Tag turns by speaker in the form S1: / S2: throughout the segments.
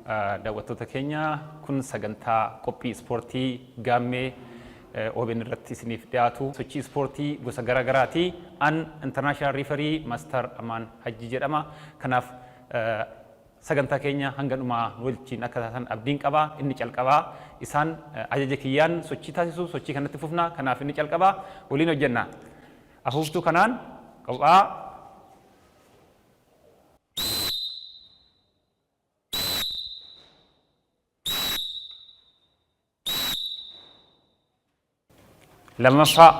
S1: daawwattoota keenya kun sagantaa qophii ispoortii gaammee OBN irratti isiniif dhiyaatu sochii ispoortii gosa garaagaraati. An international referee master Amaan Hajji jedhama. Kanaaf sagantaa keenya hanga dhumaa waliin akka taatan abdiin qaba. Inni calqabaa isaan ajaja kiyyaan sochii taasisu sochii kanatti fufna. Kanaaf inni calqabaa waliin hojjenna. Afuuftuu kanaan qophaa lammaffaa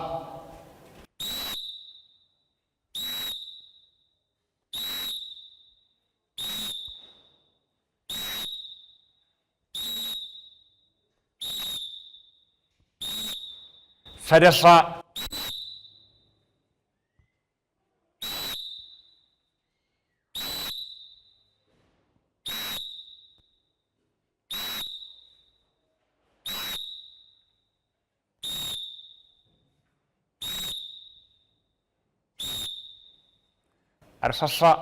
S1: sadaffaa arfaffaa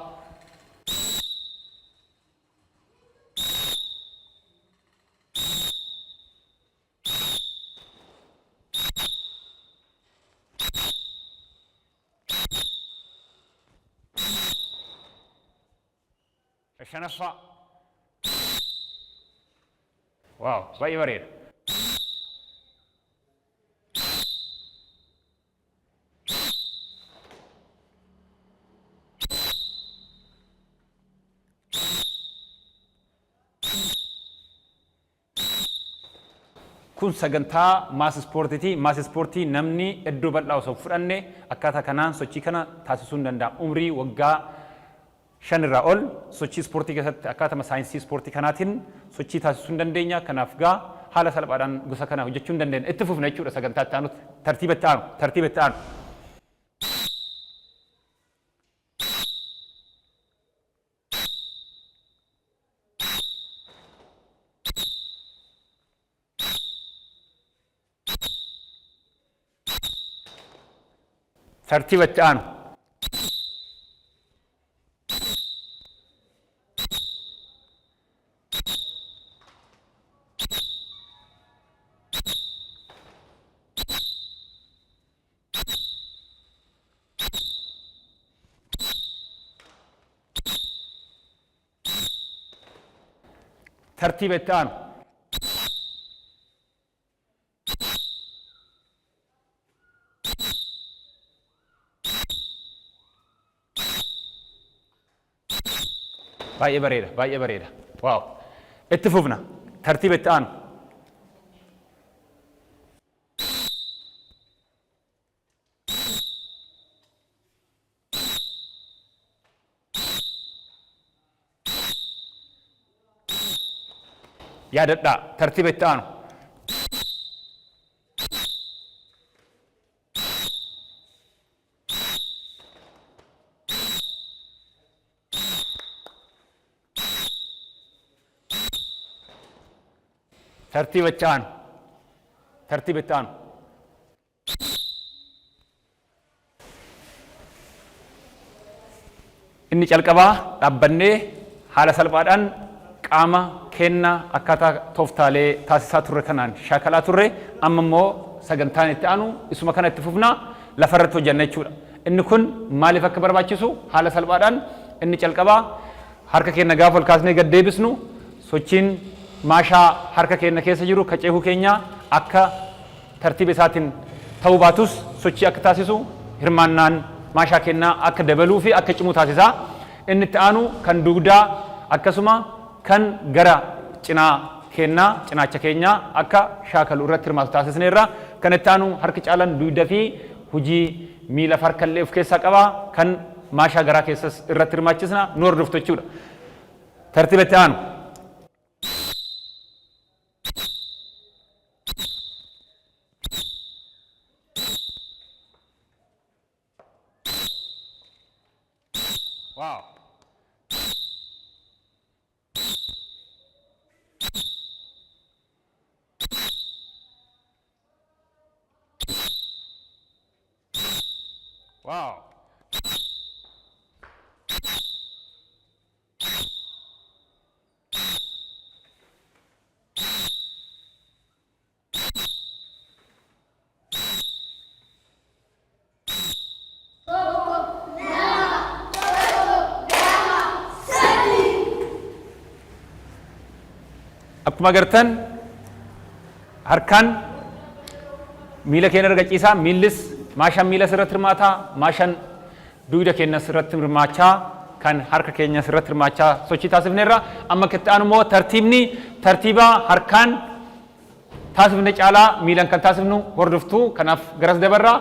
S1: shanaffaa waaw baay'ee bareeda. Kun sagantaa maas ispoortiiti. Maas ispoortii namni iddoo bal'aa osoo fudhanne akkaataa kanaan sochii kana taasisuu ni danda'a. Umrii waggaa 5 irraa ol sochii ispoortii keessatti akkaataa saayinsii ispoortii kanaatiin sochii taasisuu ni dandeenya. Kanaaf gaa haala salphaadhaan gosa kana hojjechuu ni dandeenya. Itti fufna jechuudha sagantaa itti aanu tartiiba itti aanu. tartiiba itti aanu. tartiiba itti aanu. baay'ee bareeda. Waaw. Itti fufna. Tartiiba itti aanu. yaadadhaa. Tartiiba itti aanu. tartiiba itti aanu. tartiiba itti aanu. Inni calqabaa dhaabbannee haala salphaadhaan qaama kennaa akkaataa tooftaalee taasisaa turre kanaan shaakalaa turre amma immoo sagantaan itti aanu isuma kana itti fufnaa lafarratti hojjanna jechuudha. Inni kun maaliif akka barbaachisu haala salphaadhaan inni calqabaa harka keenya gaafa ol kaasnee gad deebisnu sochiin maashaa harka keenya keessa jiru kaceehuu keenya akka tartiiba isaatiin ta'uu baatus sochii akka taasisu hirmaannaan maashaa keenyaa akka dabaluu fi akka cimu taasisaa. Inni itti aanu kan dugdaa akkasuma kan gara cinaa keenyaa cinaacha keenyaa akka shaakalu irratti hirmaatu taasisneerra. Kan itti aanu harki caalaan dugda fi hojii miila farkallee of keessaa qaba kan maashaa garaa keessas irratti hirmaachisna nu hordoftu jechuudha. Tartiiba itti aanu. Wow. Wow. akkuma agartan harkaan miila keenya erga ciisaa miillis maashaan miila sirratti hirmaataa maashaan dugda keenya sirratti hirmaachaa kan harka keenya sirratti hirmaachaa sochii taasifneerra amma kitti aanu immoo tartiiba harkaan taasifne caalaa miilan kan taasifnu hordoftuu kanaaf garas dabarraa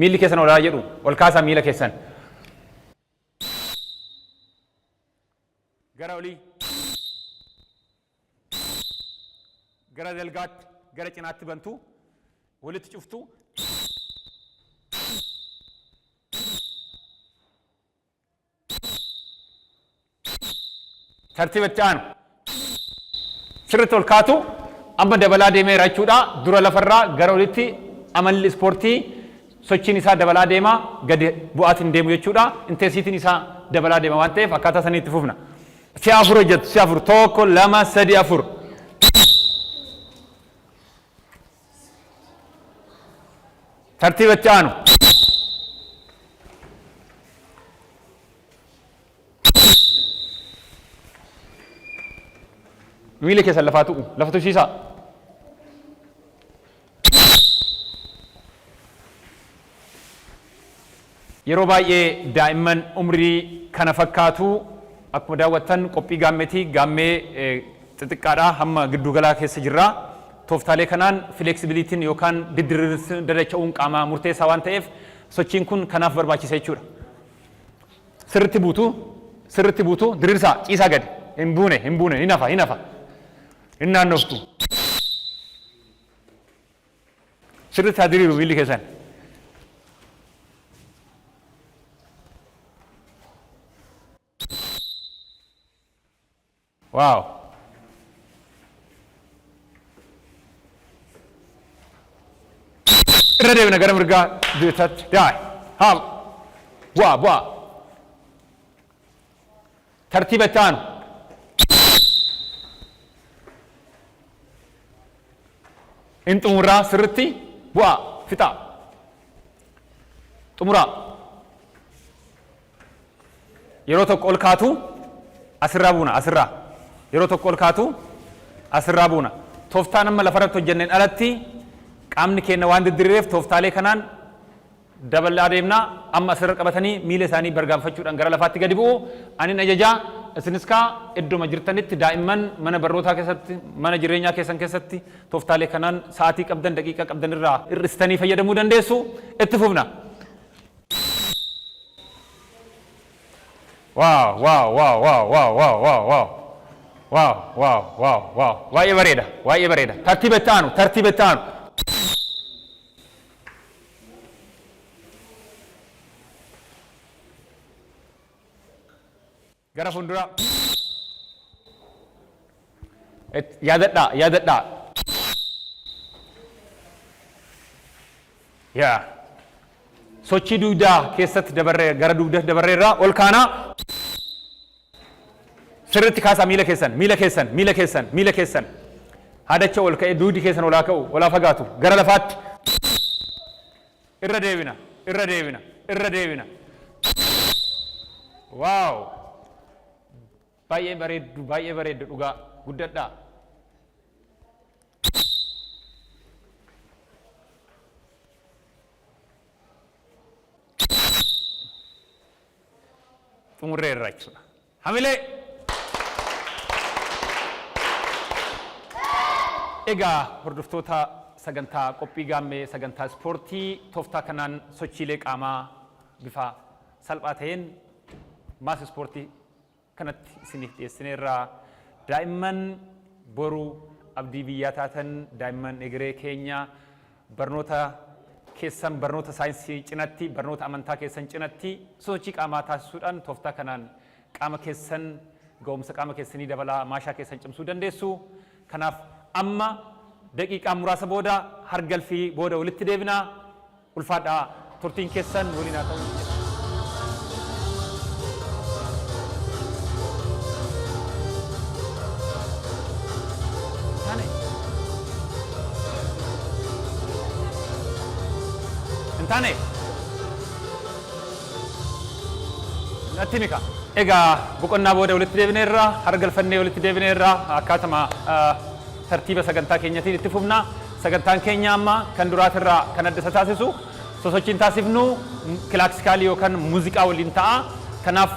S1: miilli keessan olaa jedhu ol kaasaa miila keessan gara olii gara dalgaatti gara cinaatti bantu walitti cuftu tartiiba itti aanu sirriitti ol kaatu amma dabalaa deemeera jechuudha dura lafarraa gara olitti amalli ispoortii sochiin isaa dabalaa deema gadi bu'aatiin deemu jechuudha intensiitiin isaa dabalaa deema waan ta'eef akkaataa sanii itti fufna si afur hojjettu si afur tokko lama sadi afur tartiiba itti aanu miila keessan lafaa tuqu lafa tuqsiisaa yeroo baay'ee daa'imman umrii kana fakkaatu akkuma daawwattan qophii gaammeetii gaammee xixiqqaadhaa hamma giddugalaa keessa jirra tooftaalee kanaan fileksibiliitiin yookaan diddirirsi dadacha'uun qaamaa murteessaa waan ta'eef sochiin kun kanaaf barbaachisa jechuudha sirritti buutu diriirsaa ciisaa gadi hin buune hin hafa hin naannoftu sirritti haa diriiru miilli keessan waaw irra deebina gara mirgaa bitatti daai haal bu'aa tartiiba itti aanu in xumuraa sirritti bu'aa fixaa xumuraa yeroo tokko ol kaatu asirraa buuna yeroo tokko ol kaatu asirraa buuna tooftaan amma lafarratti hojjenneen alatti qaamni keenya waan diddireef tooftaalee kanaan dabalaa deemnaa amma asirra qabatanii miila isaanii bargaanfachuudhaan gara lafaatti gadi bu'u anin ajajaa isinis kaa idduma jirtanitti daa'imman mana barnootaa keessatti mana jireenyaa keessan keessatti tooftaalee kanaan sa'aatii qabdan daqiiqaa qabdan irraa hir'istanii fayyadamuu dandeessu itti fufna baay'ee bareeda tartiiba itti aanu gara fuulduraa yaadadhaa sochii dugdaa keessatti dabarree gara dugdaa dabarreerraa ol kaanaa sirritti kaasaa miila keessan haadacha ol ka'ee dugdi keessan olaa ka'u olaa fagaatu gara lafaatti irra deebina waaw baay'ee bareeddu dhugaa guddadhaa xumurreerra jechuudha hamilee egaa hordoftoota sagantaa qophii gaammee sagantaa ispoortii tooftaa kanaan sochiilee qaamaa bifa salphaa ta'een maas ispoortii kanatti isiniif dhiyeessineerraa daa'imman boruu abdii biyyaa taatan daa'imman egeree keenya barnoota keessan barnoota saayinsii cinatti barnoota amantaa keessan cinatti sochii qaamaa taasisuudhaan tooftaa kanaan qaama keessan ga'umsa qaama keessanii dabalaa maashaa keessan cimsuu dandeessu kanaaf amma daqiiqaa muraasa booda hargalfii booda walitti deebinaa ulfaadhaa turtiin keessan waliin haa ta'u Intane. Natti mika. Egaa boqonnaa booda walitti deebineerra hargalfannee walitti deebineerra akkaatuma tartiiba sagantaa keenyatiin itti fufna. Sagantaan keenya amma kan duraatirraa kan adda isa taasisu sosochiin taasifnu kilaasikaalii yookaan muuziqaa waliin ta'a. Kanaaf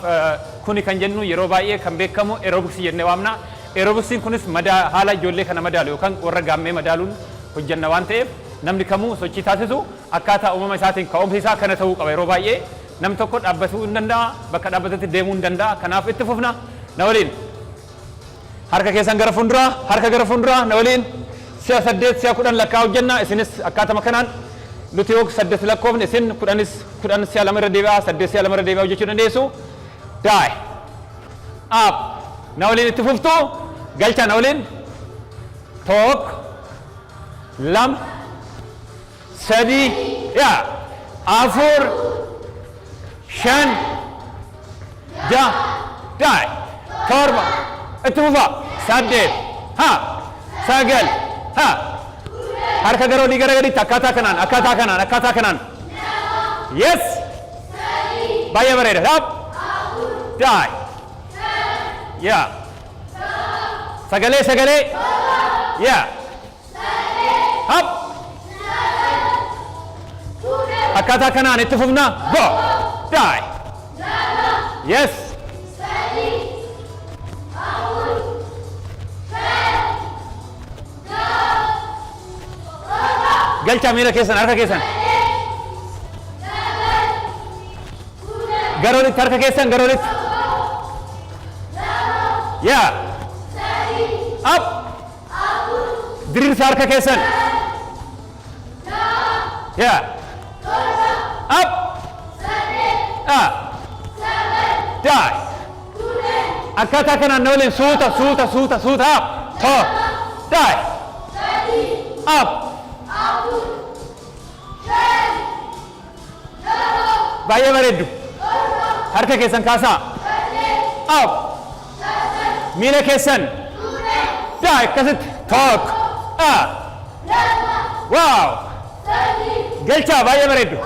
S1: kuni kan jennu yeroo baay'ee kan beekamu aerobiksii jennee waamna. Aerobiksiin kunis haala ijoollee kana madaalu yookaan warra gaammee madaaluun hojjenna waan ta'eef namni kamuu sochii taasisu akkaataa uumama isaatiin ka'umsi isaa kana ta'uu qaba yeroo baay'ee. Nam tokko dhaabbatuu hin danda'a bakka dhaabbatetti deemuu hin danda'a. Kanaaf itti fufna na waliin. Harka keessan gara fuulduraa, harka gara fuulduraa na waliin. Si'a 8 si'a 10 lakkaa hojjenna. Isinis akkaatuma kanaan nuti yoo 8 lakkoofne isin 10 si'a 2 irra deebi'aa 8 si'a 2 irra deebi'aa hojjechuu dandeessu. Die. Up. Na waliin itti fuftu. Galcha na waliin. Tokko. Lama. Sadii. Yaa. Afur. Shan. Ja. Die. Torba. Itti fufa. 8. Ha. 9. Ha. Harka gara olii gara gadiitti akkaataa kanaan. Yes. Baay'ee bareeda. Up. Die. Yeah. Sagalee. Yeah. Up. Akkaataa kanaan itti fufna. Go. Die. Yes. Galcha miila keessan harka keessan. Garolitti harka keessan garolitti. Yeah. Up. Diriirsa harka keessan. Yeah. Up. Die. Akkaataa kanaan na waliin suuta. Up. Die. Up. Baay'ee bareeddu. Harka keessan kaasaa. Up. Miila keessan. Die. Akkasitti. Tokko. Wow. Galchaa baay'ee bareeddu.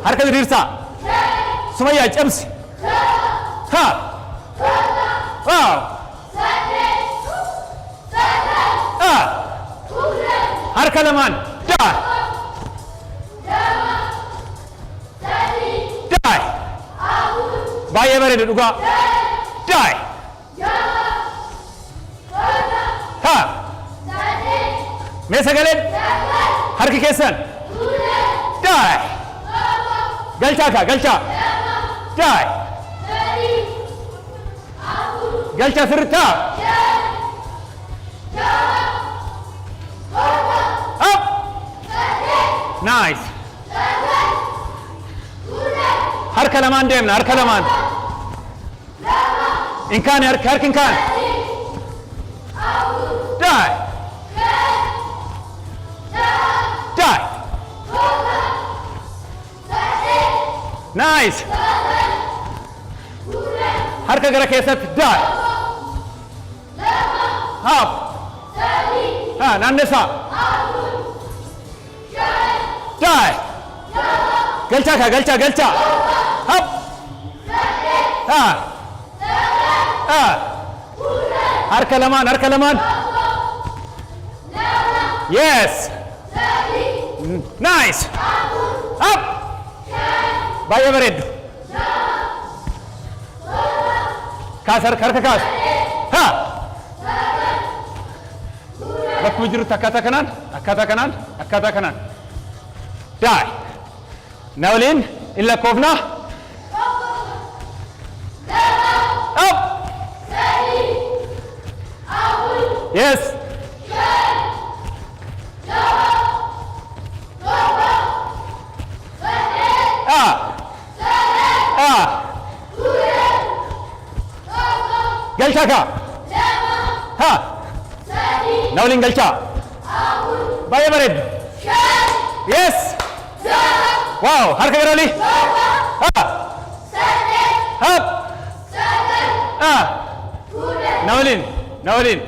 S1: Harka diriirsaa. Sumayyaa cabsi. Ha. Wow. Harka lamaan. Die. Baay'ee bareeda dhugaa. Die. Ha. Mee sagaleen. Harki keessan. Die. Galchaa. Die. Galchaa sirriitti. Up. Nice. Harka lamaan deemna. Inkaan harki inkaan. Die. Nice. Harka gara keessatti. Die. Up. Naannesaa. Die. Galchaa. Up. Harka lamaan. Yes. Nice. Up. Baay'ee bareeddu. Harka kaas. Ha. Bakkuma jirutti akkaataa kanaan. Die. Na waliin in lakkoofna. Up. Yes. Galchaa. Ha. Na waliin galchaa. Baay'ee bareeddu. Yes. Wow. Harka gara olii. Up. Na waliin.